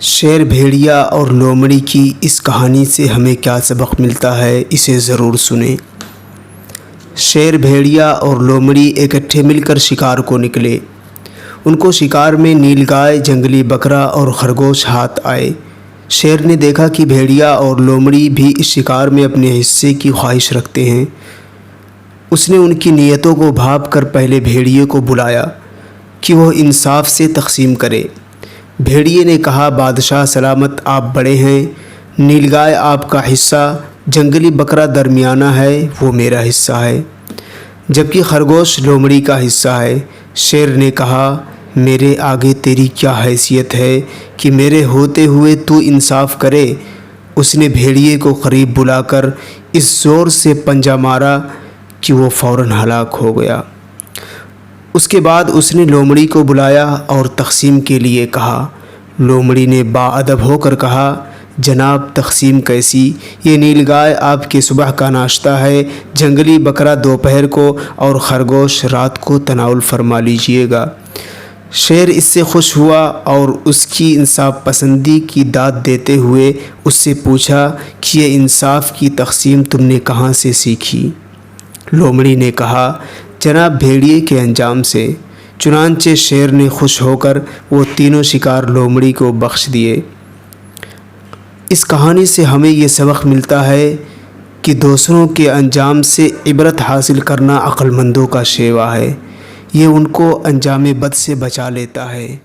شیر بھیڑیا اور لومڑی کی اس کہانی سے ہمیں کیا سبق ملتا ہے، اسے ضرور سنیں۔ شیر، بھیڑیا اور لومڑی اکٹھے مل کر شکار کو نکلے۔ ان کو شکار میں نیل گائے، جنگلی بکرا اور خرگوش ہاتھ آئے۔ شیر نے دیکھا کہ بھیڑیا اور لومڑی بھی اس شکار میں اپنے حصے کی خواہش رکھتے ہیں۔ اس نے ان کی نیتوں کو بھانپ کر پہلے بھیڑیے کو بلایا کہ وہ انصاف سے تقسیم کرے۔ بھیڑیے نے کہا، بادشاہ سلامت، آپ بڑے ہیں، نیل گائے آپ کا حصہ، جنگلی بکرا درمیانہ ہے، وہ میرا حصہ ہے، جبکہ خرگوش لومڑی کا حصہ ہے۔ شیر نے کہا، میرے آگے تیری کیا حیثیت ہے کہ میرے ہوتے ہوئے تو انصاف کرے؟ اس نے بھیڑیے کو قریب بلا کر اس زور سے پنجہ مارا کہ وہ فوراً ہلاک ہو گیا۔ اس کے بعد اس نے لومڑی کو بلایا اور تقسیم کے لیے کہا۔ لومڑی نے باادب ہو کر کہا، جناب تقسیم کیسی؟ یہ نیل گائے آپ کے صبح کا ناشتہ ہے، جنگلی بکرا دوپہر کو اور خرگوش رات کو تناول فرما لیجیے گا۔ شیر اس سے خوش ہوا اور اس کی انصاف پسندی کی داد دیتے ہوئے اس سے پوچھا کہ یہ انصاف کی تقسیم تم نے کہاں سے سیکھی؟ لومڑی نے کہا، جناب بھیڑیے کے انجام سے۔ چنانچہ شیر نے خوش ہو کر وہ تینوں شکار لومڑی کو بخش دیے۔ اس کہانی سے ہمیں یہ سبق ملتا ہے کہ دوسروں کے انجام سے عبرت حاصل کرنا عقل مندوں کا شیوا ہے، یہ ان کو انجام بد سے بچا لیتا ہے۔